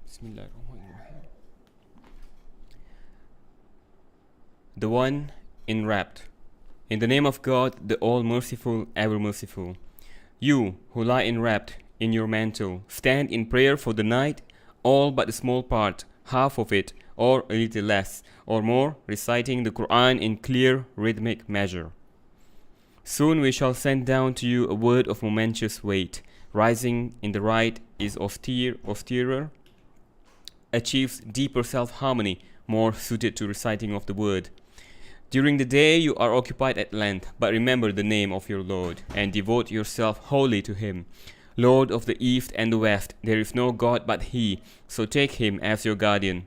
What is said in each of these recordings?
Bismillahirrahmanirrahim. The one enwrapped. In the name of God, the all-merciful, ever-merciful. You who lie enwrapped in your mantle, stand in prayer for the night, all but a small part, half of it, or a little less, or more, reciting the Quran in clear, rhythmic measure. Soon we shall send down to you a word of momentous weight. Rising in the right is austerer, achieves deeper self-harmony, more suited to reciting of the word. During the day you are occupied at length, but remember the name of your Lord, and devote yourself wholly to Him. Lord of the East and the West, there is no God but He, so take Him as your guardian.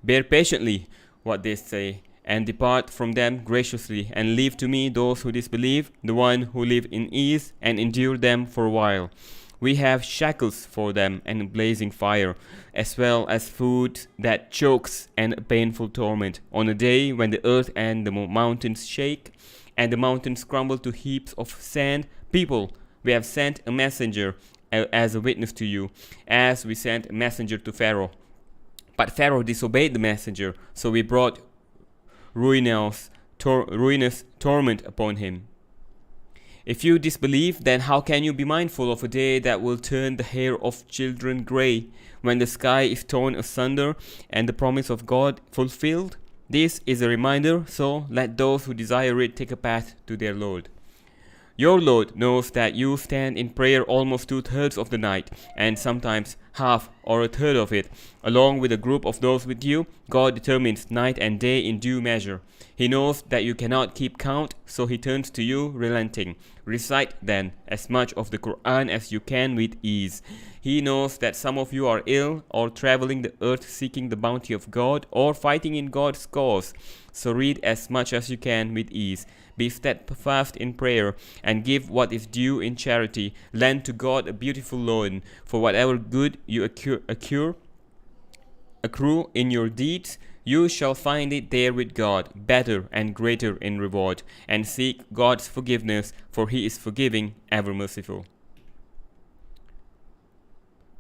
Bear patiently what they say, and depart from them graciously, and leave to me those who disbelieve, the one who live in ease, and endure them for a while. We have shackles for them and blazing fire, as well as food that chokes and a painful torment. On a day when the earth and the mountains shake, and the mountains crumble to heaps of sand, people, we have sent a messenger as a witness to you, as we sent a messenger to Pharaoh. But Pharaoh disobeyed the messenger, so we brought ruinous torment upon him. If you disbelieve, then how can you be mindful of a day that will turn the hair of children grey, when the sky is torn asunder and the promise of God fulfilled? This is a reminder, so let those who desire it take a path to their Lord. Your Lord knows that you stand in prayer almost 2/3 of the night, and sometimes half or a third of it. Along with a group of those with you, God determines night and day in due measure. He knows that you cannot keep count, so He turns to you relenting. Recite then as much of the Quran as you can with ease. He knows that some of you are ill, or traveling the earth seeking the bounty of God, or fighting in God's cause. So read as much as you can with ease. Be steadfast in prayer, and give what is due in charity. Lend to God a beautiful loan, for whatever good you accrue in your deeds, you shall find it there with God, better and greater in reward. And seek God's forgiveness, for He is forgiving, ever merciful.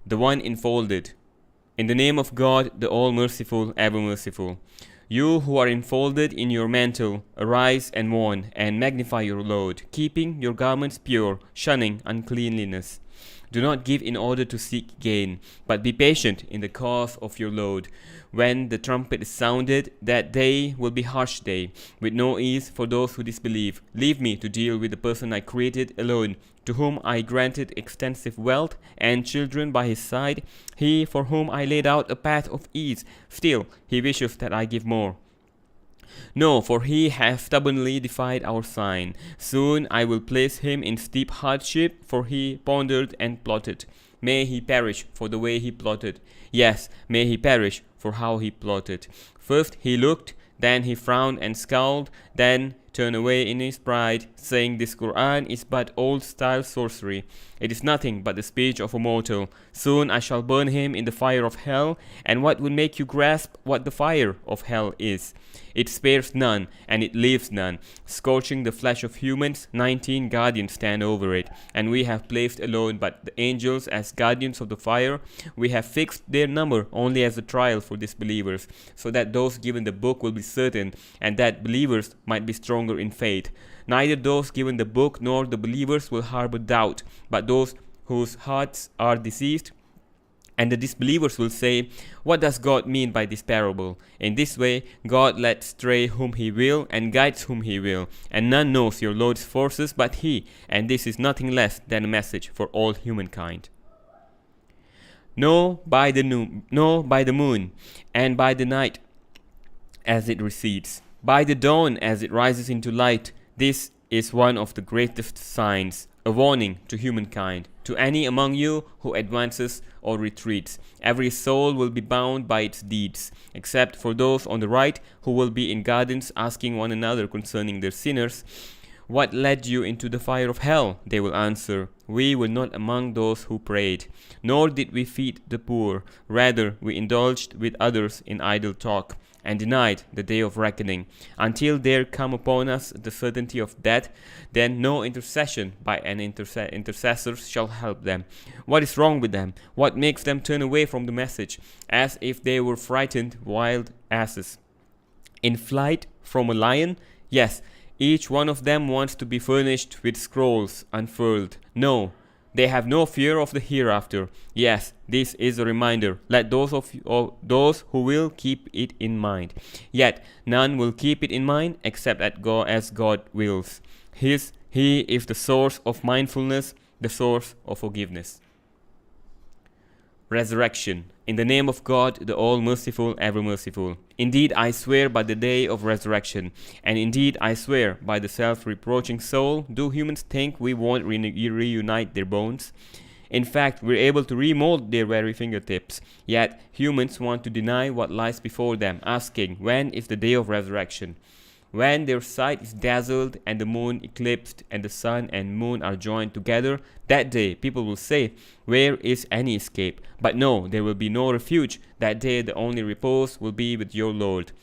The one enfolded. In the name of God, the all-merciful, ever-merciful. You who are enfolded in your mantle, arise and mourn, and magnify your Lord, keeping your garments pure, shunning uncleanliness. Do not give in order to seek gain, but be patient in the cause of your Lord. When the trumpet is sounded, that day will be harsh day, with no ease for those who disbelieve. Leave me to deal with the person I created alone, to whom I granted extensive wealth and children by his side, he for whom I laid out a path of ease. Still, he wishes that I give more. No, for he has stubbornly defied our sign. Soon I will place him in steep hardship, for he pondered and plotted. May he perish for the way he plotted. Yes, may he perish for how he plotted. First he looked, then he frowned and scowled, then turned away in his pride, saying, "This Quran is but old-style sorcery. It is nothing but the speech of a mortal. Soon I shall burn him in the fire of hell, and what will make you grasp what the fire of hell is? It spares none, and it leaves none. Scorching the flesh of humans, 19 guardians stand over it, and we have placed alone but the angels as guardians of the fire. We have fixed their number only as a trial for disbelievers, so that those given the book will be certain, and that believers might be stronger in faith. Neither those given the book nor the believers will harbor doubt, but those whose hearts are diseased. And the disbelievers will say, what does God mean by this parable? In this way, God lets stray whom He will and guides whom He will. And none knows your Lord's forces but He, and this is nothing less than a message for all humankind. Know by the moon, and by the night as it recedes, by the dawn as it rises into light. This is one of the greatest signs, a warning to humankind. To any among you who advances or retreats, every soul will be bound by its deeds, except for those on the right who will be in gardens asking one another concerning their sinners. What led you into the fire of hell? They will answer, we were not among those who prayed, nor did we feed the poor. Rather, we indulged with others in idle talk, and denied the day of reckoning, until there come upon us the certainty of death. Then no intercession by an intercessor shall help them. What is wrong with them? What makes them turn away from the message, as if they were frightened wild asses in flight from a lion? Yes, each one of them wants to be furnished with scrolls unfurled. No, they have no fear of the hereafter. Yes, this is a reminder. Let those who will keep it in mind. Yet none will keep it in mind except as God wills. He is the source of mindfulness, the source of forgiveness. Resurrection. In the name of God, the all-merciful, ever-merciful. Indeed, I swear by the day of resurrection, and indeed I swear by the self-reproaching soul. Do humans think we won't reunite their bones? In fact, we're able to remold their very fingertips. Yet, humans want to deny what lies before them, asking, when is the day of resurrection? When their sight is dazzled and the moon eclipsed and the sun and moon are joined together, that day people will say, where is any escape? But no, there will be no refuge. That day the only repose will be with your Lord.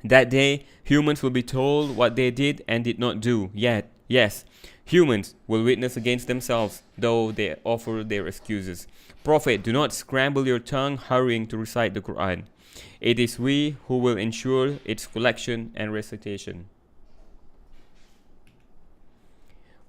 That day humans will be told what they did and did not do. Yet, yes, humans will witness against themselves, though they offer their excuses. Prophet, do not scramble your tongue hurrying to recite the Quran. It is we who will ensure its collection and recitation.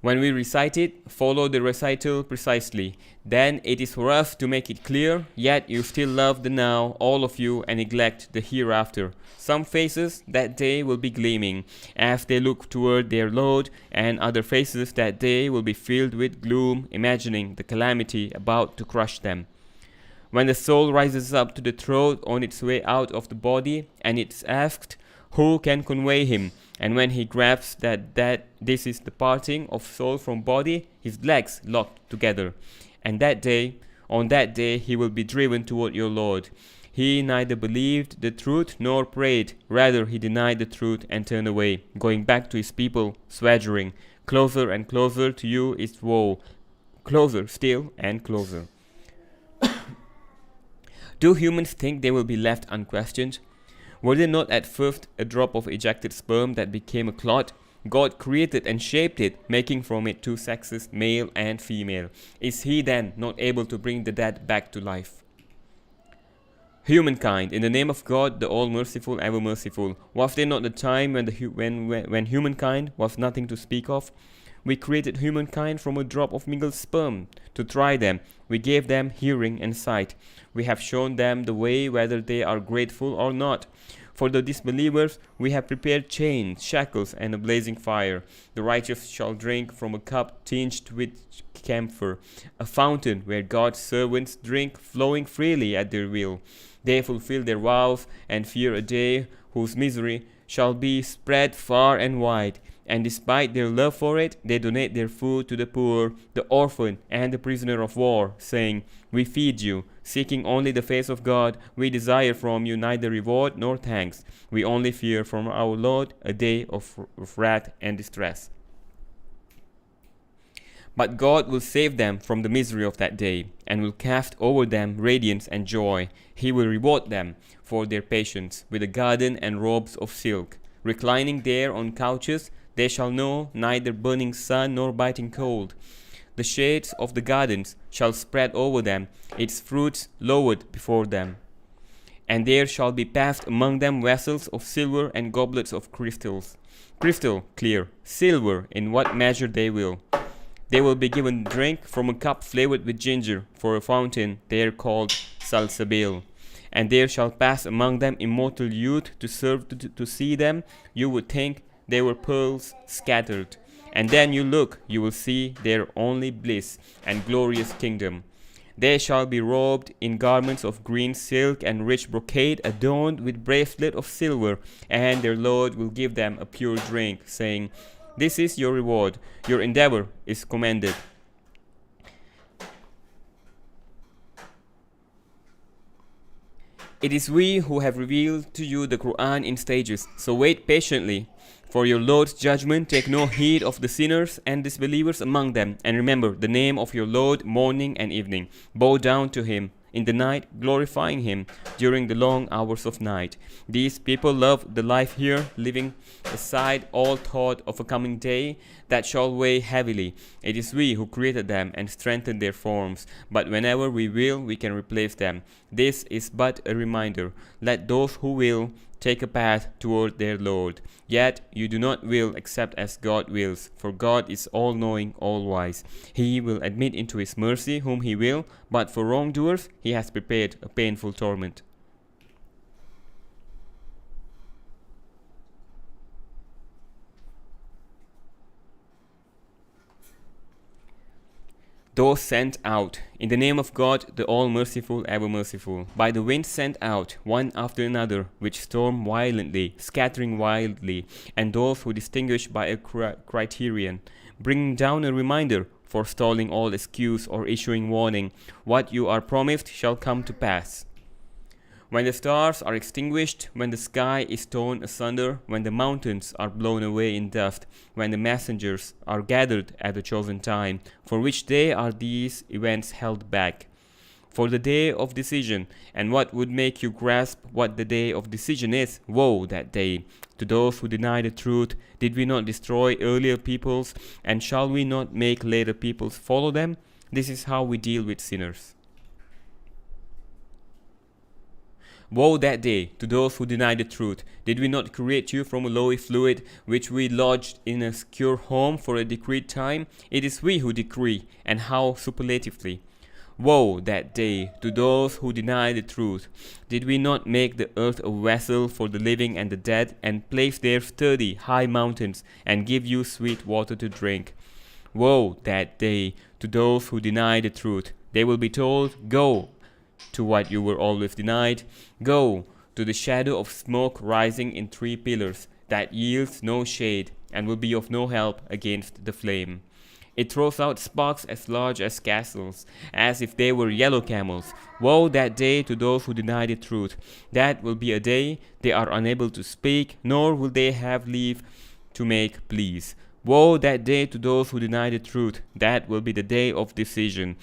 When we recite it, follow the recital precisely. Then it is for us to make it clear, yet you still love the now, all of you, and neglect the hereafter. Some faces that day will be gleaming as they look toward their Lord, and other faces that day will be filled with gloom, imagining the calamity about to crush them. When the soul rises up to the throat on its way out of the body, and it's asked, who can convey him? And when he grasps that this is the parting of soul from body, his legs locked together. And on that day, he will be driven toward your Lord. He neither believed the truth nor prayed. Rather, he denied the truth and turned away, going back to his people, swaggering. Closer and closer to you is woe. Closer still and closer. Do humans think they will be left unquestioned? Were they not at first a drop of ejected sperm that became a clot? God created and shaped it, making from it two sexes, male and female. Is he then not able to bring the dead back to life? Humankind, in the name of God, the all-merciful, ever-merciful. Was there not a time when humankind was nothing to speak of? We created humankind from a drop of mingled sperm. To try them, we gave them hearing and sight. We have shown them the way whether they are grateful or not. For the disbelievers, we have prepared chains, shackles, and a blazing fire. The righteous shall drink from a cup tinged with camphor, a fountain where God's servants drink, flowing freely at their will. They fulfill their vows and fear a day whose misery shall be spread far and wide. And despite their love for it, they donate their food to the poor, the orphan, and the prisoner of war, saying, we feed you, seeking only the face of God. We desire from you neither reward nor thanks. We only fear from our Lord a day of wrath and distress. But God will save them from the misery of that day, and will cast over them radiance and joy. He will reward them for their patience with a garden and robes of silk. Reclining there on couches, they shall know neither burning sun nor biting cold. The shades of the gardens shall spread over them, its fruits lowered before them. And there shall be passed among them vessels of silver and goblets of crystals. Crystal clear, silver in what measure they will. They will be given drink from a cup flavored with ginger, for a fountain there called Salsabil. And there shall pass among them immortal youth to serve to see them. You would think they were pearls scattered. And then you look, you will see their only bliss and glorious kingdom. They shall be robed in garments of green silk and rich brocade, adorned with bracelet of silver, and their Lord will give them a pure drink, saying, this is your reward, your endeavor is commended. It is we who have revealed to you the Quran in stages, so wait patiently. For your Lord's judgment, take no heed of the sinners and disbelievers among them, and remember the name of your Lord morning and evening. Bow down to him in the night, glorifying him during the long hours of night. These people love the life here, leaving aside all thought of a coming day that shall weigh heavily. It is we who created them and strengthened their forms, but whenever we will, we can replace them. This is but a reminder. Let those who will take a path toward their Lord. Yet you do not will except as God wills, for God is all-knowing, all-wise. He will admit into his mercy whom he will, but for wrongdoers he has prepared a painful torment. Those sent out, in the name of God, the all-merciful, ever-merciful, by the wind sent out, one after another, which storm violently, scattering wildly, and those who distinguish by a criterion, bringing down a reminder, forestalling all excuse or issuing warning, what you are promised shall come to pass. When the stars are extinguished, when the sky is torn asunder, when the mountains are blown away in dust, when the messengers are gathered at the chosen time, for which day are these events held back? For the day of decision, and what would make you grasp what the day of decision is? Woe that day! To those who deny the truth, did we not destroy earlier peoples, and shall we not make later peoples follow them? This is how we deal with sinners. Woe that day to those who deny the truth. Did we not create you from a lowy fluid, which we lodged in a secure home for a decreed time? It is we who decree, and how superlatively. Woe that day to those who deny the truth. Did we not make the earth a vessel for the living and the dead, and place there sturdy, high mountains, and give you sweet water to drink? Woe that day to those who deny the truth. They will be told, go to what you were always denied. Go to the shadow of smoke rising in 3 pillars that yields no shade and will be of no help against the flame. It throws out sparks as large as castles, as if they were yellow camels. Woe that day to those who deny the truth. That will be a day they are unable to speak, nor will they have leave to make pleas. Woe that day to those who deny the truth. That will be the day of decision.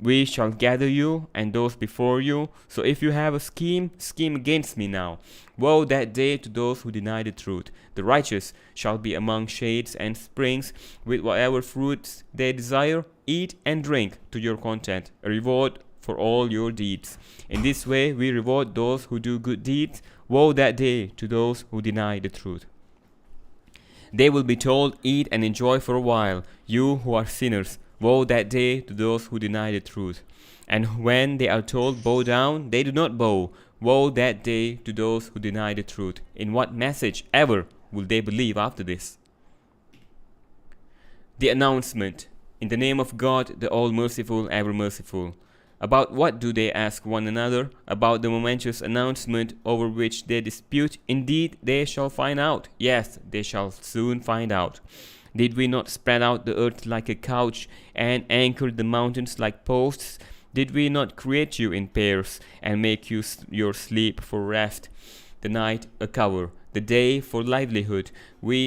We shall gather you and those before you. So if you have a scheme, scheme against me now. Woe that day to those who deny the truth. The righteous shall be among shades and springs, with whatever fruits they desire. Eat and drink to your content, a reward for all your deeds. In this way we reward those who do good deeds. Woe that day to those who deny the truth. They will be told, eat and enjoy for a while, you who are sinners. Woe that day to those who deny the truth. And when they are told, bow down, they do not bow. Woe that day to those who deny the truth. In what message ever will they believe after this? The announcement. In the name of God, the all-merciful, ever-merciful. About what do they ask one another? About the momentous announcement over which they dispute? Indeed, they shall find out. Yes, they shall soon find out. Did we not spread out the earth like a couch, and anchor the mountains like posts? Did we not create you in pairs, and make you your sleep for rest, the night a cover, the day for livelihood?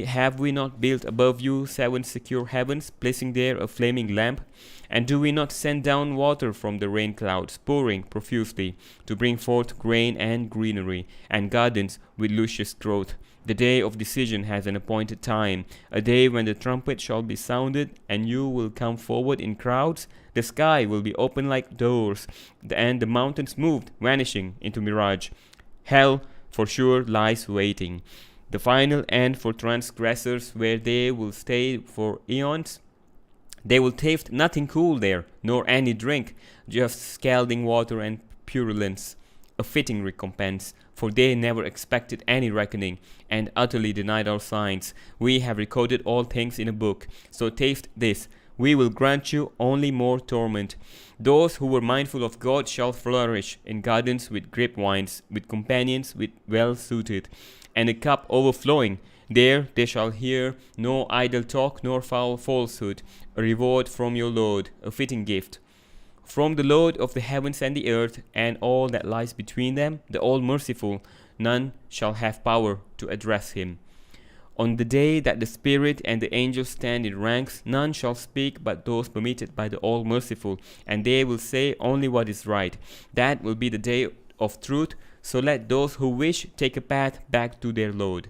Have we not built above you 7 secure heavens, placing there a flaming lamp? And do we not send down water from the rain clouds, pouring profusely, to bring forth grain and greenery, and gardens with luscious growth? The day of decision has an appointed time, a day when the trumpet shall be sounded, and you will come forward in crowds. The sky will be open like doors, and the mountains moved, vanishing into mirage. Hell, for sure, lies waiting. The final end for transgressors, where they will stay for eons. They will taste nothing cool there, nor any drink, just scalding water and purulence. A fitting recompense, for they never expected any reckoning, and utterly denied our signs. We have recorded all things in a book, so taste this. We will grant you only more torment. Those who were mindful of God shall flourish in gardens with grape wines, with companions well suited, and a cup overflowing. There they shall hear no idle talk nor foul falsehood, a reward from your Lord, a fitting gift. From the Lord of the heavens and the earth, and all that lies between them, the all-merciful, none shall have power to address him. On the day that the Spirit and the angels stand in ranks, none shall speak but those permitted by the All-Merciful, and they will say only what is right. That will be the day of truth, so let those who wish take a path back to their Lord.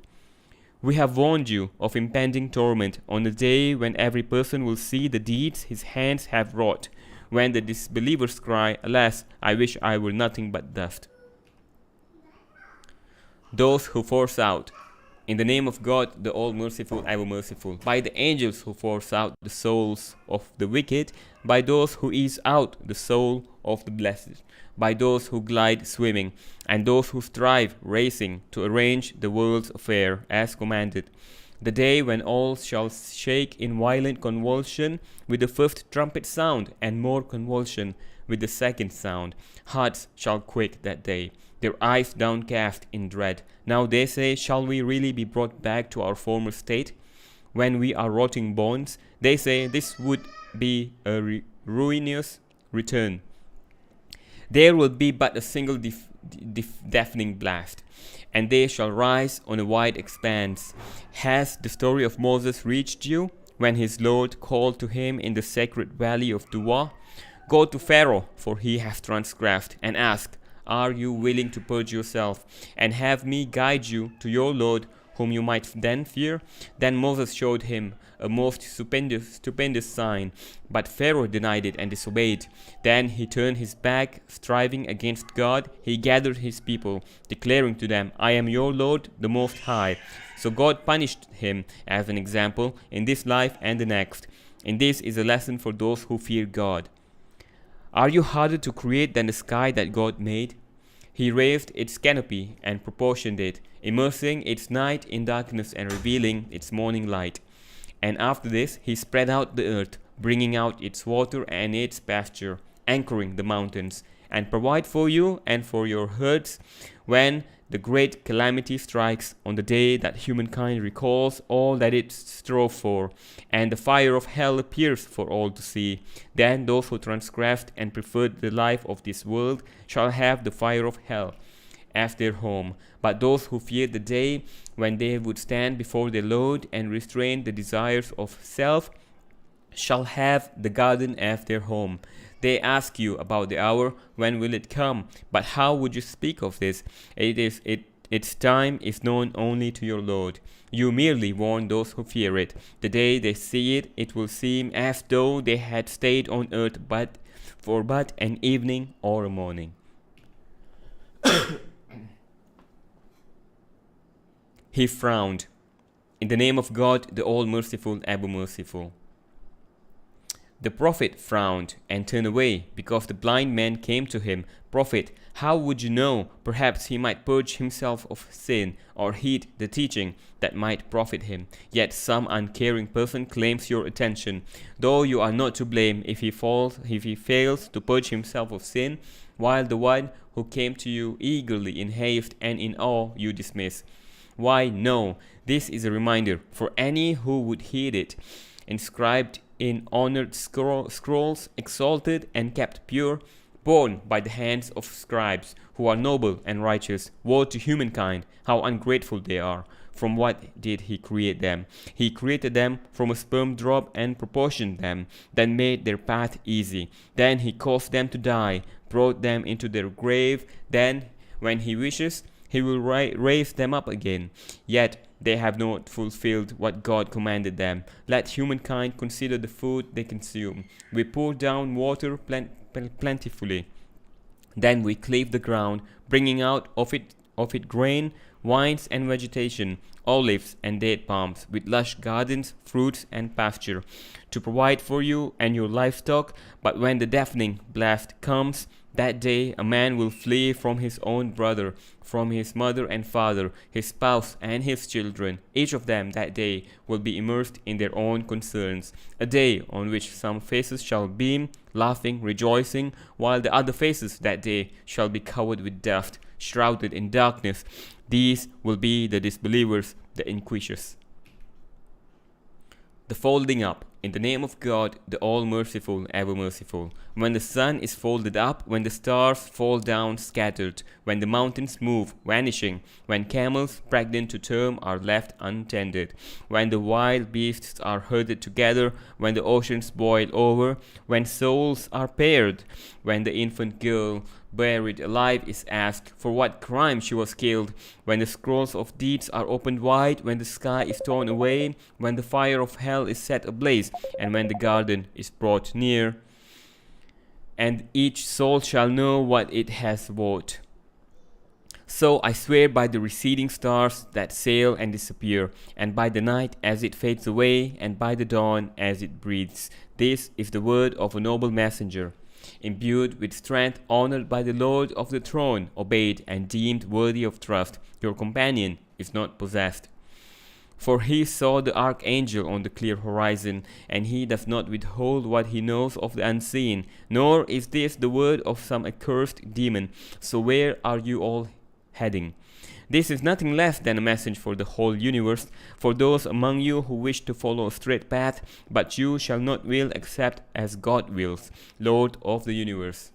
We have warned you of impending torment on the day when every person will see the deeds his hands have wrought, when the disbelievers cry, Alas, I wish I were nothing but dust. Those who force out, in the name of God, the all-merciful, ever-merciful, by the angels who force out the souls of the wicked, by those who ease out the soul of the blessed, by those who glide swimming, and those who strive racing to arrange the world's affair as commanded. The day when all shall shake in violent convulsion with the first trumpet sound, and more convulsion with the second sound. Hearts shall quake that day, their eyes downcast in dread. Now they say, shall we really be brought back to our former state, when we are rotting bones? They say, this would be a ruinous return. There will be but a single deafening blast, and they shall rise on a wide expanse. Has the story of Moses reached you, when his Lord called to him in the sacred valley of Dua? Go to Pharaoh, for he has transgressed, and ask, Are you willing to purge yourself, and have me guide you to your Lord, whom you might then fear? Then Moses showed him a most stupendous sign, but Pharaoh denied it and disobeyed. Then he turned his back, striving against God. He gathered his people, declaring to them, I am your Lord, the Most High. So God punished him as an example in this life and the next. And this is a lesson for those who fear God. Are you harder to create than the sky that God made? He raised its canopy and proportioned it, immersing its night in darkness and revealing its morning light. And after this he spread out the earth, bringing out its water and its pasture, anchoring the mountains, and provide for you and for your herds when the great calamity strikes, on the day that humankind recalls all that it strove for, and the fire of hell appears for all to see. Then those who transgressed and preferred the life of this world shall have the fire of hell as their home. But those who fear the day when they would stand before their Lord and restrain the desires of self shall have the garden as their home. They ask you about the hour, when will it come? But how would you speak of this? Its time is known only to your Lord. You merely warn those who fear it. The day they see it, it will seem as though they had stayed on earth but an evening or a morning. He frowned. In the name of God, the all-merciful, ever-merciful. The prophet frowned and turned away, because the blind man came to him. Prophet, how would you know? Perhaps he might purge himself of sin, or heed the teaching that might profit him. Yet some uncaring person claims your attention, though you are not to blame if he fails to purge himself of sin, while the one who came to you eagerly in haste and in awe you dismiss. Why, no, this is a reminder for any who would heed it, inscribed in honored scrolls, exalted and kept pure, borne by the hands of scribes, who are noble and righteous. Woe to humankind, how ungrateful they are. From what did he create them? He created them from a sperm drop and proportioned them, then made their path easy. Then he caused them to die, brought them into their grave. Then, when he wishes, he will raise them up again. Yet they have not fulfilled what God commanded them. Let humankind consider the food they consume. We pour down water plentifully. Then we cleave the ground, bringing out of it grain, wines and vegetation, olives and date palms, with lush gardens, fruits and pasture, to provide for you and your livestock. But when the deafening blast comes, that day a man will flee from his own brother, from his mother and father, his spouse and his children. Each of them that day will be immersed in their own concerns. A day on which some faces shall beam, laughing, rejoicing, while the other faces that day shall be covered with dust, shrouded in darkness. These will be the disbelievers, the iniquitous. The folding up. In the name of God, the all-merciful, ever-merciful. When the sun is folded up, when the stars fall down scattered, when the mountains move, vanishing, when camels pregnant to term are left untended, when the wild beasts are herded together, when the oceans boil over, when souls are paired, when the infant girl buried alive is asked for what crime she was killed, when the scrolls of deeds are opened wide, when the sky is torn away, when the fire of hell is set ablaze, and when the garden is brought near, and each soul shall know what it has wrought. So I swear by the receding stars that sail and disappear, and by the night as it fades away, and by the dawn as it breathes. This is the word of a noble messenger, imbued with strength, honored by the Lord of the throne, obeyed and deemed worthy of trust. Your companion is not possessed. For he saw the archangel on the clear horizon, and he does not withhold what he knows of the unseen, nor is this the word of some accursed demon. So where are you all heading? This is nothing less than a message for the whole universe, for those among you who wish to follow a straight path, but you shall not will except as God wills, Lord of the universe.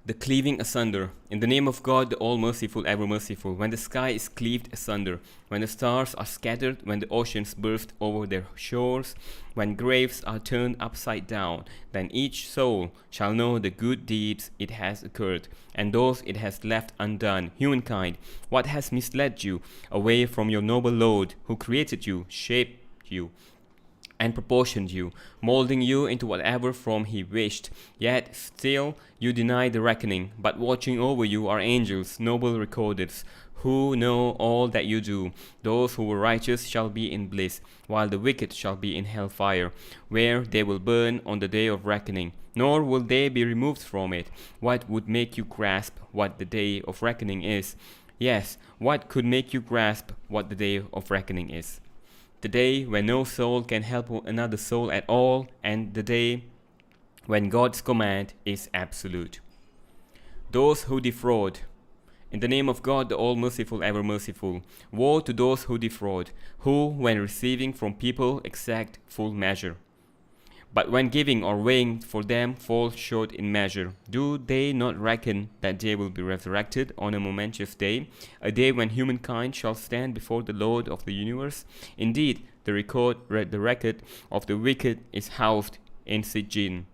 The cleaving asunder. In the name of God, the all-merciful, ever-merciful, when the sky is cleaved asunder, when the stars are scattered, when the oceans burst over their shores, when graves are turned upside down, then each soul shall know the good deeds it has occurred, and those it has left undone. Humankind, what has misled you away from your noble Lord, who created you, shaped you, and proportioned you, molding you into whatever form he wished. Yet still you deny the reckoning, but watching over you are angels, noble recorders, who know all that you do. Those who were righteous shall be in bliss, while the wicked shall be in hellfire, where they will burn on the day of reckoning, nor will they be removed from it. What would make you grasp what the day of reckoning is? Yes, what could make you grasp what the day of reckoning is? The day when no soul can help another soul at all, and the day when God's command is absolute. Those who defraud. In the name of God, the all-merciful, ever-merciful, woe to those who defraud, who, when receiving from people, exact full measure. But when giving or weighing for them fall short in measure, do they not reckon that they will be resurrected on a momentous day, a day when humankind shall stand before the Lord of the universe? Indeed, the record of the wicked is housed in Sijin.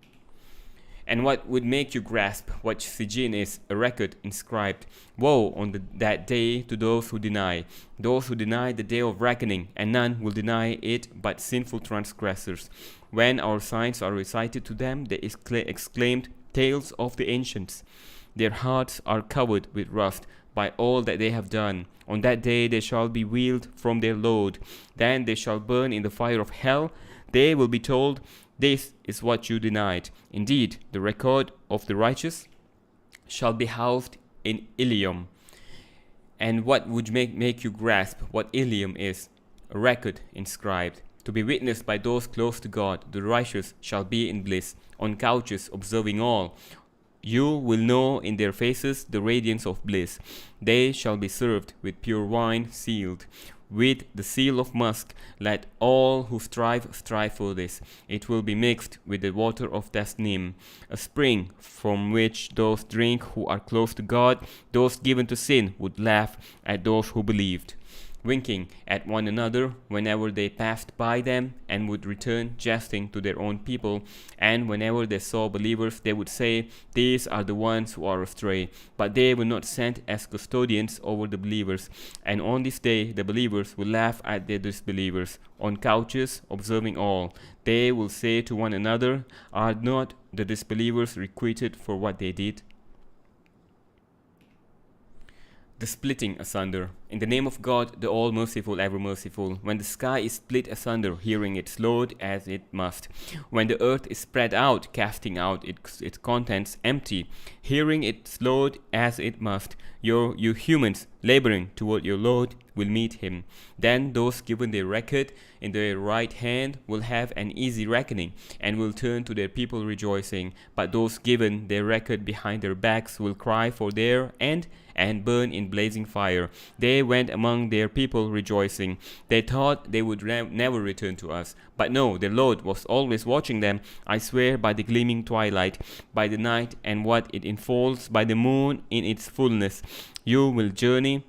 And what would make you grasp what Sijin is? A record inscribed. Woe on that day to those who deny the day of reckoning, and none will deny it but sinful transgressors. When our signs are recited to them, they exclaimed tales of the ancients. Their hearts are covered with rust by all that they have done. On that day they shall be wheeled from their load. Then they shall burn in the fire of hell. They will be told, this is what you denied. Indeed, the record of the righteous shall be housed in Ilium. And what would make you grasp what Ilium is? A record inscribed, to be witnessed by those close to God. The righteous shall be in bliss, on couches observing all. You will know in their faces the radiance of bliss. They shall be served with pure wine sealed with the seal of musk. Let all who strive for this. It will be mixed with the water of Tasnim, a spring from which those drink who are close to God. Those given to sin would laugh at those who believed, winking at one another whenever they passed by them, and would return jesting to their own people. And whenever they saw believers, they would say, these are the ones who are astray. But they were not sent as custodians over the believers. And on this day the believers will laugh at the disbelievers, on couches observing all. They will say to one another, are not the disbelievers requited for what they did? The splitting asunder. In the name of God, the all-merciful, ever-merciful, when the sky is split asunder, hearing its load as it must, when the earth is spread out, casting out its contents empty, hearing its load as it must, you humans laboring toward your Lord will meet him. Then those given their record in their right hand will have an easy reckoning, and will turn to their people rejoicing. But those given their record behind their backs will cry for their end and burn in blazing fire. They went among their people rejoicing. They thought they would never return to us. But no, their Lord was always watching them. I swear by the gleaming twilight, by the night and what it enfolds, by the moon in its fullness, you will journey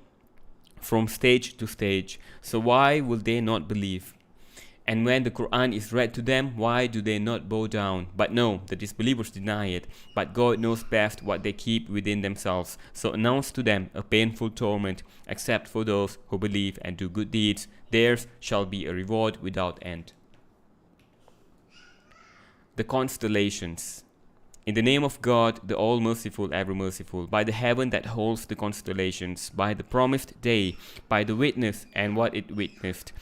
from stage to stage. So why will they not believe? And when the Quran is read to them, why do they not bow down? But no, the disbelievers deny it. But God knows best what they keep within themselves. So announce to them a painful torment, except for those who believe and do good deeds. Theirs shall be a reward without end. The constellations. In the name of God, the all-merciful, ever-merciful, by the heaven that holds the constellations, by the promised day, by the witness and what it witnessed,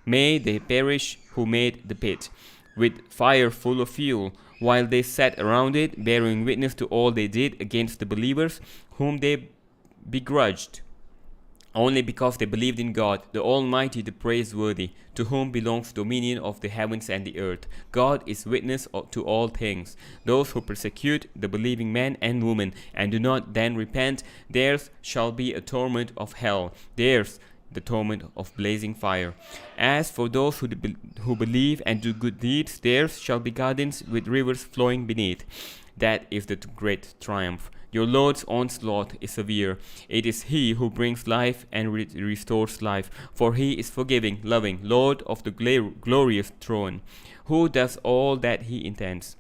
may they perish who made the pit, with fire full of fuel, while they sat around it, bearing witness to all they did against the believers, whom they begrudged, only because they believed in God, the Almighty, the praiseworthy, to whom belongs dominion of the heavens and the earth. God is witness to all things. Those who persecute the believing man and woman, and do not then repent, theirs shall be a torment of hell. Theirs the torment of blazing fire. As for those who believe and do good deeds, theirs shall be gardens with rivers flowing beneath. That is the great triumph. Your Lord's onslaught is severe. It is He who brings life and restores life, for He is forgiving, loving, Lord of the glorious throne, who does all that He intends.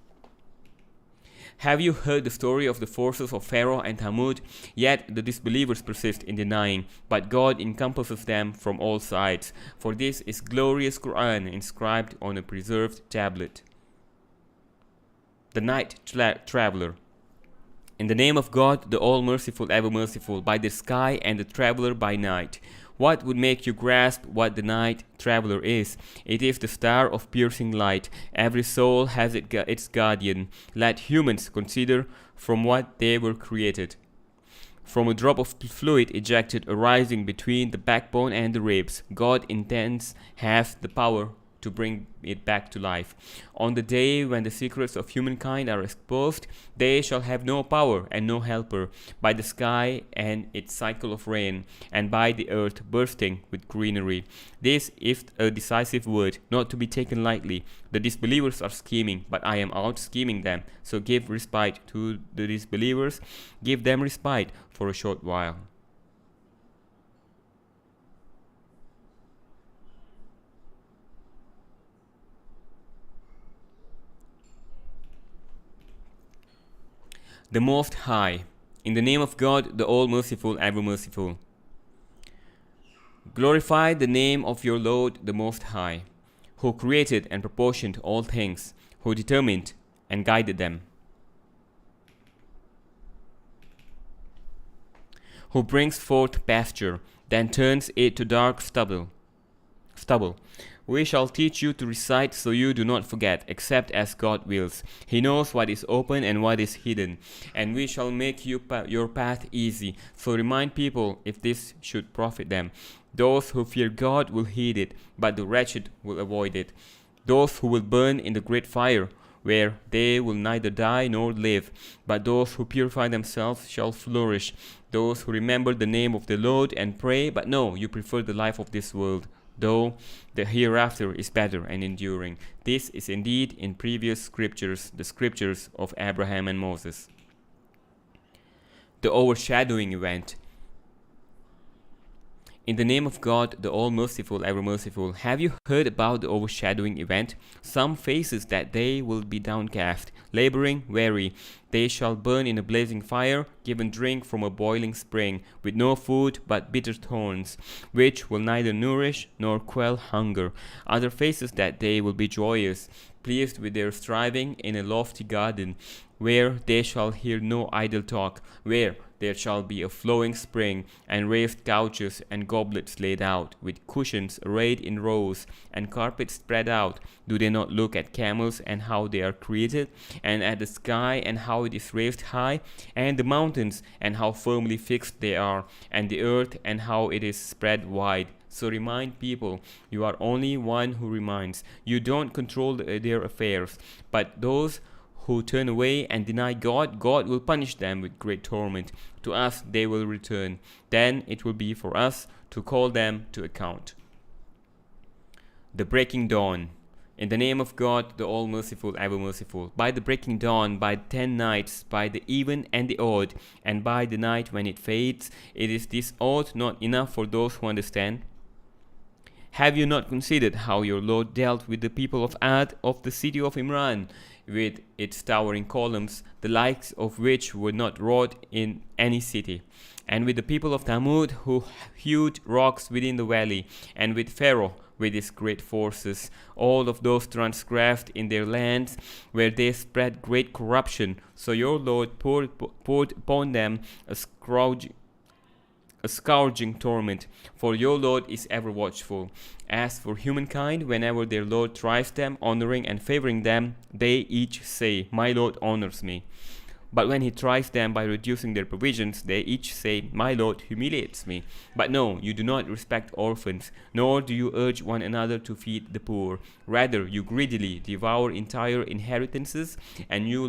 Have you heard the story of the forces of Pharaoh and Thamud? Yet the disbelievers persist in denying, but God encompasses them from all sides. For this is glorious Quran inscribed on a preserved tablet. The night traveler. In the name of God, the all-merciful, ever-merciful, by the sky and the traveler by night. What would make you grasp what the night traveler is? It is the star of piercing light. Every soul has its guardian. Let humans consider from what they were created. From a drop of fluid ejected arising between the backbone and the ribs, God intends has the power to bring it back to life. On the day when the secrets of humankind are exposed, they shall have no power and no helper, by the sky and its cycle of rain, and by the earth bursting with greenery. This is a decisive word, not to be taken lightly. The disbelievers are scheming, but I am out scheming them. So give respite to the disbelievers, give them respite for a short while. The Most High. In the name of God, the All-Merciful, Ever-Merciful. Glorify the name of your Lord, the Most High, who created and proportioned all things, who determined and guided them, who brings forth pasture, then turns it to dark stubble. We shall teach you to recite so you do not forget, except as God wills. He knows what is open and what is hidden, and we shall make your path easy. So remind people if this should profit them. Those who fear God will heed it, but the wretched will avoid it. Those who will burn in the great fire, where they will neither die nor live, but those who purify themselves shall flourish. Those who remember the name of the Lord and pray, but no, you prefer the life of this world, though the hereafter is better and enduring. This is indeed in previous scriptures, the scriptures of Abraham and Moses. The overshadowing event. In the name of God, the All-Merciful, Ever-Merciful, have you heard about the overshadowing event? Some faces that they will be downcast, laboring, weary. They shall burn in a blazing fire, given drink from a boiling spring, with no food but bitter thorns, which will neither nourish nor quell hunger. Other faces that day will be joyous, pleased with their striving in a lofty garden, where they shall hear no idle talk, where there shall be a flowing spring, and raised couches and goblets laid out, with cushions arrayed in rows, and carpets spread out. Do they not look at camels and how they are created, and at the sky and how it is raised high, and the mountains and how firmly fixed they are, and the earth and how it is spread wide? So remind people, you are only one who reminds. You don't control their affairs, but those who turn away and deny God, God will punish them with great torment. To us they will return. Then it will be for us to call them to account. The breaking dawn. In the name of God, the All-Merciful, Ever-Merciful. By the breaking dawn, by 10 nights, by the even and the odd, and by the night when it fades, is this oath not enough for those who understand? Have you not considered how your Lord dealt with the people of Ad, of the city of Imran, with its towering columns, the likes of which were not wrought in any city, and with the people of Thamud, who hewed rocks within the valley, and with Pharaoh, with his great forces, all of those transgressed in their lands, where they spread great corruption? So your Lord poured upon them a scourging torment, for your Lord is ever watchful. As for humankind, whenever their Lord tries them, honoring and favoring them, they each say, My Lord honors me. But when he tries them by reducing their provisions, they each say, My Lord humiliates me. But no, you do not respect orphans, nor do you urge one another to feed the poor. Rather, you greedily devour entire inheritances, and you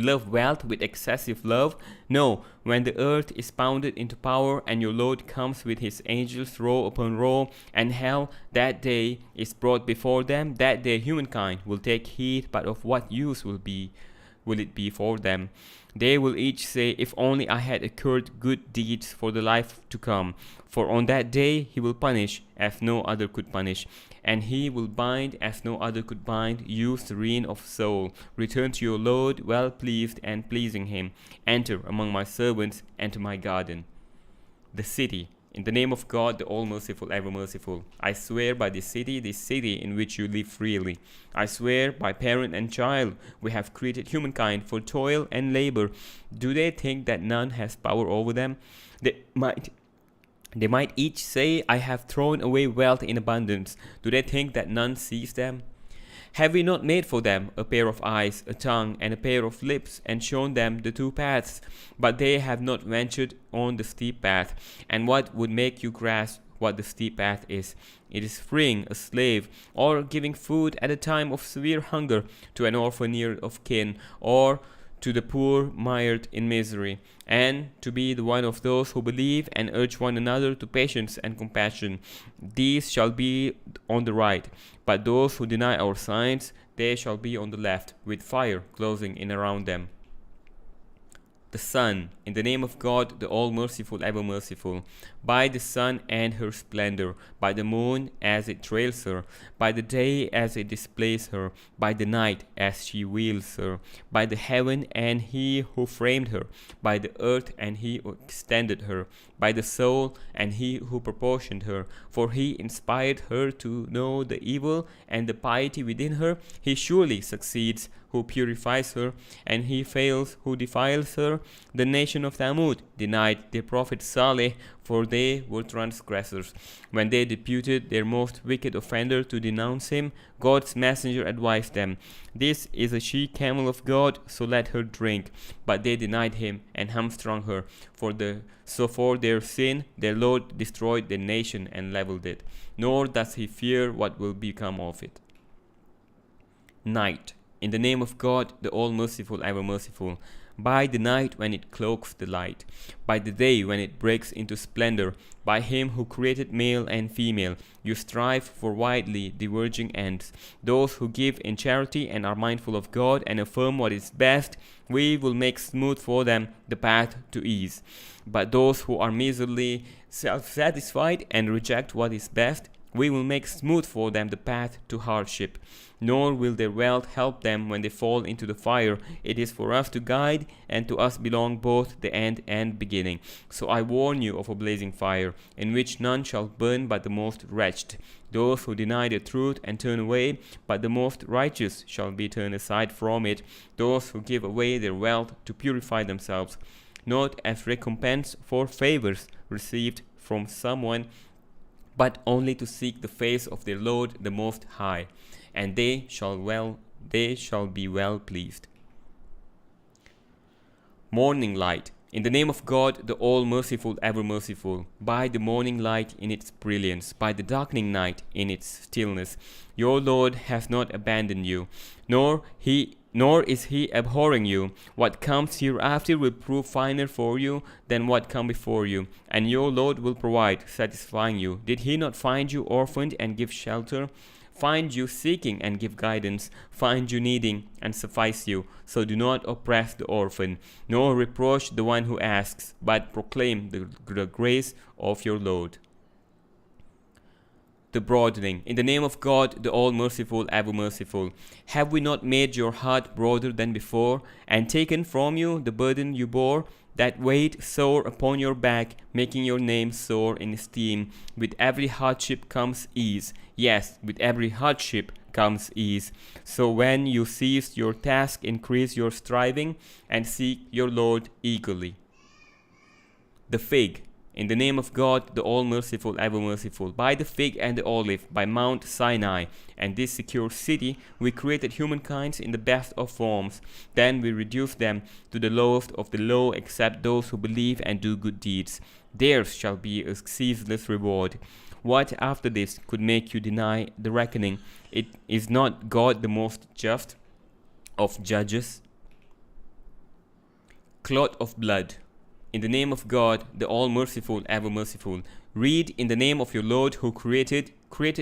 love wealth with excessive love. No, when the earth is pounded into power and your Lord comes with his angels row upon row, and hell that day is brought before them, that day humankind will take heed, but of what use will it be for them? They will each say, If only I had incurred good deeds for the life to come. For on that day he will punish as no other could punish, and he will bind as no other could bind. You serene of soul, return to your Lord, well pleased and pleasing him. Enter among my servants, enter my garden. The city. In the name of God, the All-Merciful, Ever-Merciful, I swear by this city in which you live freely. I swear by parent and child, we have created humankind for toil and labor. Do they think that none has power over them? They might each say, I have thrown away wealth in abundance. Do they think that none sees them? Have we not made for them a pair of eyes, a tongue, and a pair of lips, and shown them the two paths? But they have not ventured on the steep path. And what would make you grasp what the steep path is? It is freeing a slave, or giving food at a time of severe hunger to an orphan near of kin, or to the poor mired in misery, and to be the one of those who believe and urge one another to patience and compassion. These shall be on the right, but those who deny our signs, they shall be on the left, with fire closing in around them. The sun, in the name of God, the all-merciful, ever-merciful, by the sun and her splendor, by the moon as it trails her, by the day as it displays her, by the night as she wields her, by the heaven and he who framed her, by the earth and he who extended her, by the soul and he who proportioned her, for he inspired her to know the evil and the piety within her. He surely succeeds who purifies her, and he fails who defiles her. The nation of Thamud denied their prophet Saleh, for they were transgressors. When they deputed their most wicked offender to denounce him, God's messenger advised them, "This is a she-camel of God, so let her drink." But they denied him and hamstrung her. So for their sin, their Lord destroyed their nation and leveled it, nor does he fear what will become of it. Night. In the name of God, the all-merciful, ever-merciful, by the night when it cloaks the light, by the day when it breaks into splendor, by him who created male and female, you strive for widely diverging ends. Those who give in charity and are mindful of God and affirm what is best, we will make smooth for them the path to ease. But those who are miserably self-satisfied and reject what is best, we will make smooth for them the path to hardship. Nor will their wealth help them when they fall into the fire. It is for us to guide, and to us belong both the end and beginning. So I warn you of a blazing fire, in which none shall burn but the most wretched, those who deny the truth and turn away, but the most righteous shall be turned aside from it, those who give away their wealth to purify themselves, not as recompense for favors received from someone, but only to seek the face of their Lord the Most High, and they shall be well pleased. Morning light. In the name of God, the all-merciful, ever-merciful, by the morning light in its brilliance, by the darkening night in its stillness, your Lord has not abandoned you, nor is he abhorring you. What comes hereafter will prove finer for you than what come before you, and your Lord will provide, satisfying you. Did he not find you orphaned and give shelter? Find you seeking and give guidance, find you needing and suffice you. So do not oppress the orphan, nor reproach the one who asks, but proclaim the grace of your Lord. The broadening. In the name of God, the all-merciful, ever-merciful, have we not made your heart broader than before, and taken from you the burden you bore, that weight sore upon your back, making your name soar in esteem? With every hardship comes ease. Yes, with every hardship comes ease. So when you cease your task, increase your striving, and seek your Lord eagerly. The fig. In the name of God, the all-merciful, ever-merciful, by the fig and the olive, by Mount Sinai, and this secure city, we created humankind in the best of forms. Then we reduced them to the lowest of the low, except those who believe and do good deeds. Theirs shall be a ceaseless reward. What after this could make you deny the reckoning? It is not God the most just of judges? Clot of blood. In the name of God, the all-merciful, ever-merciful, read in the name of your Lord who created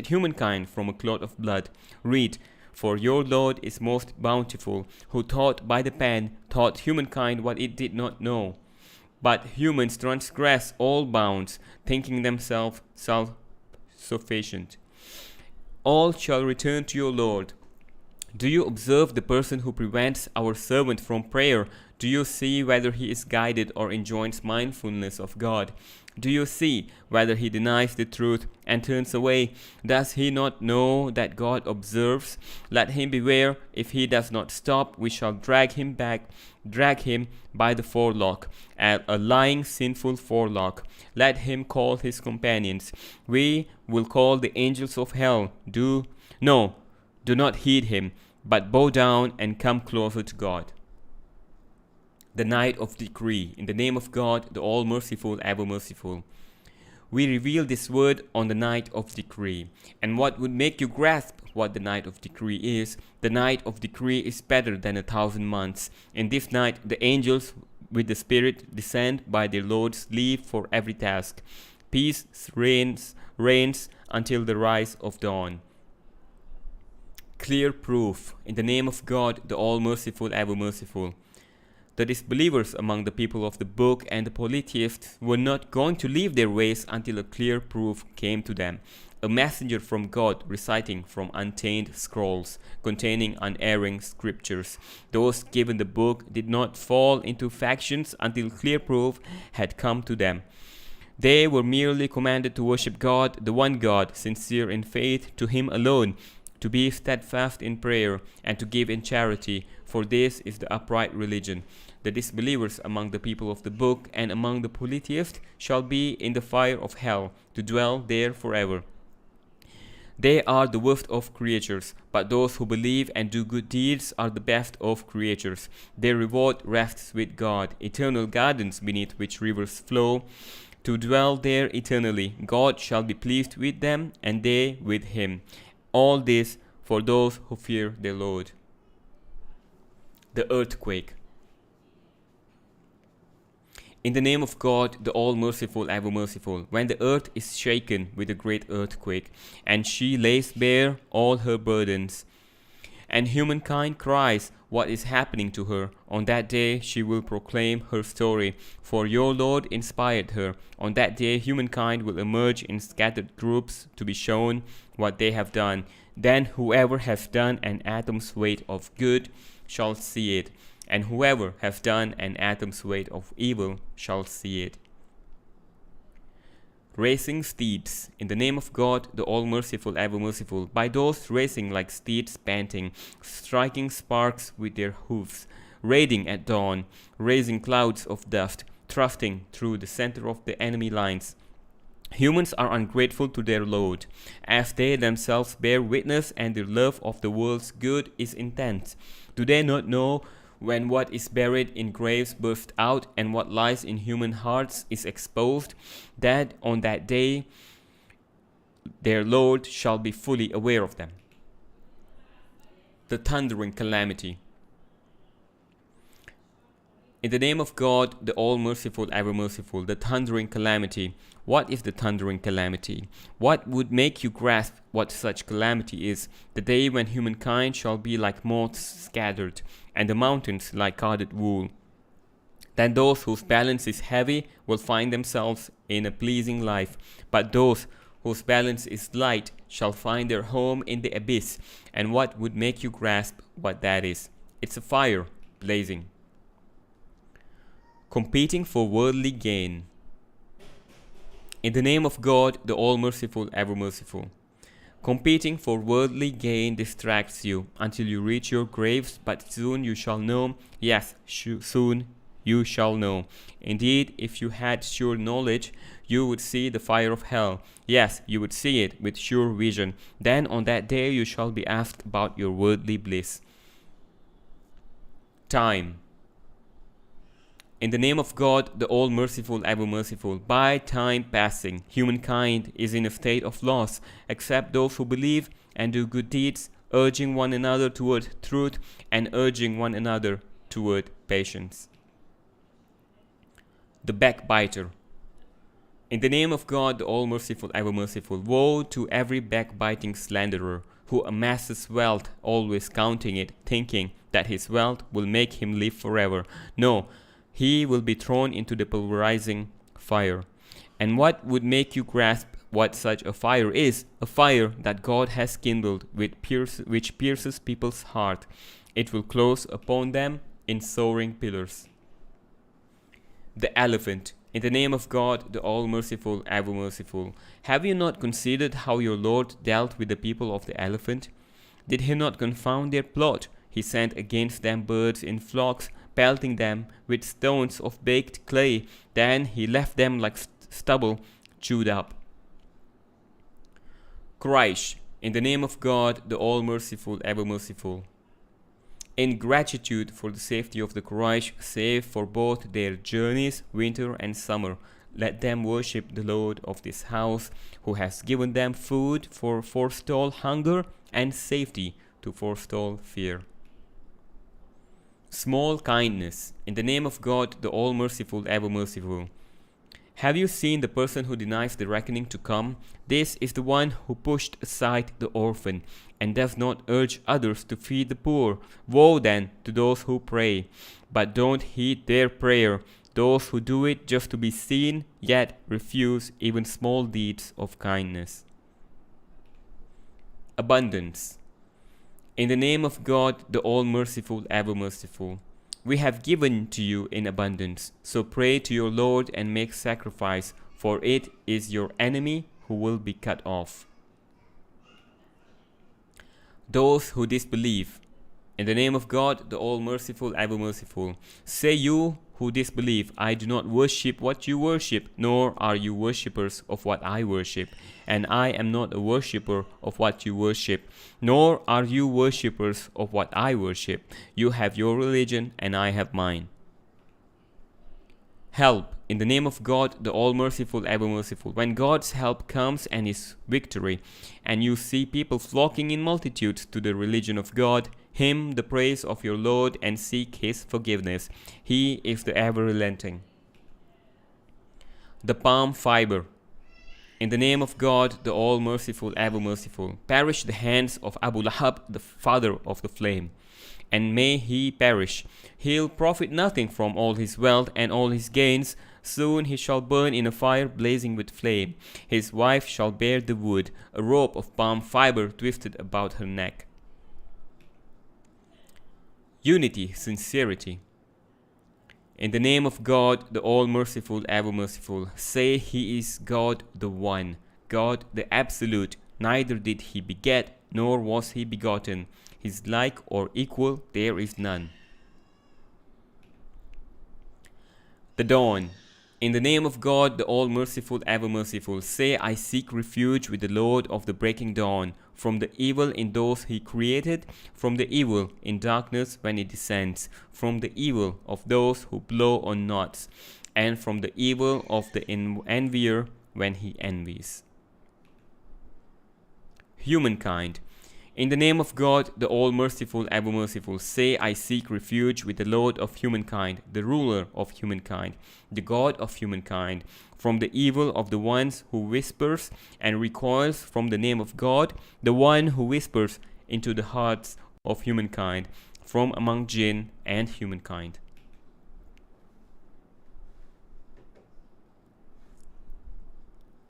humankind from a clot of blood. Read, for your Lord is most bountiful, who taught by the pen, taught humankind what it did not know. But humans transgress all bounds, thinking themselves self-sufficient. All shall return to your Lord. Do you observe the person who prevents our servant from prayer? Do you see whether he is guided or enjoins mindfulness of God? Do you see whether he denies the truth and turns away? Does he not know that God observes? Let him beware. If he does not stop, we shall drag him by the forelock, a lying, sinful forelock. Let him call his companions. We will call the angels of hell. Do Do not heed him, but bow down and come closer to God. The night of decree. In the name of God, the all-merciful, ever-merciful. We reveal this word on the night of decree. And what would make you grasp what the night of decree is? The night of decree is better than 1,000 months. In this night, the angels with the Spirit descend by their Lord's leave for every task. Peace reigns until the rise of dawn. Clear proof. In the name of God, the all-merciful, ever-merciful. The disbelievers among the people of the book and the polytheists were not going to leave their ways until a clear proof came to them. A messenger from God reciting from untainted scrolls containing unerring scriptures. Those given the book did not fall into factions until clear proof had come to them. They were merely commanded to worship God, the one God, sincere in faith, to Him alone, to be steadfast in prayer, and to give in charity, for this is the upright religion. The disbelievers among the people of the book and among the polytheists shall be in the fire of hell, to dwell there forever. They are the worst of creatures, but those who believe and do good deeds are the best of creatures. Their reward rests with God, eternal gardens beneath which rivers flow, to dwell there eternally. God shall be pleased with them, and they with him. All this for those who fear their Lord. The earthquake. In the name of God, the all-merciful, ever-merciful, when the earth is shaken with a great earthquake, and she lays bare all her burdens, and humankind cries what is happening to her, on that day she will proclaim her story, for your Lord inspired her. On that day humankind will emerge in scattered groups to be shown what they have done. Then whoever has done an atom's weight of good shall see it, and whoever has done an atom's weight of evil shall see it. Racing steeds. In the name of God, the all-merciful, ever-merciful, by those racing like steeds panting, striking sparks with their hoofs, raiding at dawn, raising clouds of dust, thrusting through the center of the enemy lines. Humans are ungrateful to their Lord, as they themselves bear witness, and their love of the world's good is intense. Do they not know when what is buried in graves bursts out, and what lies in human hearts is exposed, that on that day their Lord shall be fully aware of them? The thundering calamity. In the name of God, the all-merciful, ever-merciful, the thundering calamity. What is the thundering calamity? What would make you grasp what such calamity is? The day when humankind shall be like moths scattered, and the mountains like carded wool. Then those whose balance is heavy will find themselves in a pleasing life, but those whose balance is light shall find their home in the abyss. And what would make you grasp what that is? It's a fire blazing. Competing for worldly gain. In the name of God, the all-merciful, ever-merciful. Competing for worldly gain distracts you until you reach your graves, but soon you shall know, yes, soon you shall know. Indeed, if you had sure knowledge, you would see the fire of hell. Yes, you would see it with sure vision. Then on that day you shall be asked about your worldly bliss. Time. In the name of God, the all-merciful, ever-merciful, by time passing, humankind is in a state of loss, except those who believe and do good deeds, urging one another toward truth and urging one another toward patience. The backbiter. In the name of God, the all-merciful, ever-merciful, woe to every backbiting slanderer who amasses wealth, always counting it, thinking that his wealth will make him live forever. No, he will be thrown into the pulverizing fire. And what would make you grasp what such a fire is? A fire that God has kindled, which pierces people's heart. It will close upon them in soaring pillars. The elephant. In the name of God, the all-merciful, ever-merciful, have you not considered how your Lord dealt with the people of the elephant? Did he not confound their plot? He sent against them birds in flocks, pelting them with stones of baked clay. Then he left them like stubble chewed up. Quraysh. In the name of God, the all-merciful, ever-merciful. In gratitude for the safety of the Quraysh, save for both their journeys, winter and summer, let them worship the Lord of this house, who has given them food for forestall hunger and safety to forestall fear. Small kindness. In the name of God, the all-merciful, ever-merciful. Have you seen the person who denies the reckoning to come? This is the one who pushed aside the orphan and does not urge others to feed the poor. Woe then to those who pray, but don't heed their prayer, those who do it just to be seen, yet refuse even small deeds of kindness. Abundance. In the name of God, the all-merciful, ever-merciful. We have given to you in abundance, so pray to your Lord and make sacrifice, for it is your enemy who will be cut off. Those who disbelieve. In the name of God, the all-merciful, ever-merciful. Say you who disbelieve, I do not worship what you worship, nor are you worshippers of what I worship, and I am not a worshipper of what you worship, nor are you worshippers of what I worship. You have your religion, and I have mine. Help. In the name of God, the all-merciful, ever-merciful. When God's help comes and His victory, and you see people flocking in multitudes to the religion of God, hymn the praise of your Lord and seek His forgiveness. He is the ever-relenting. The palm fiber. In the name of God, the all-merciful, ever-merciful. Perish the hands of Abu Lahab, the father of the flame, and may he perish. He'll profit nothing from all his wealth and all his gains. Soon he shall burn in a fire blazing with flame. His wife shall bear the wood, a rope of palm fiber twisted about her neck. Unity, sincerity. In the name of God, the all-merciful, ever-merciful, say He is God the One, God the Absolute. Neither did He beget, nor was He begotten. His like or equal there is none. The dawn. In the name of God, the all-merciful, ever-merciful, say I seek refuge with the Lord of the breaking dawn, from the evil in those He created, from the evil in darkness when it descends, from the evil of those who blow on knots, and from the evil of the envier when he envies. Humankind. In the name of God, the all-merciful, ever-merciful, say I seek refuge with the Lord of humankind, the ruler of humankind, the God of humankind, from the evil of the ones who whispers and recoils from the name of God, the one who whispers into the hearts of humankind, from among jinn and humankind.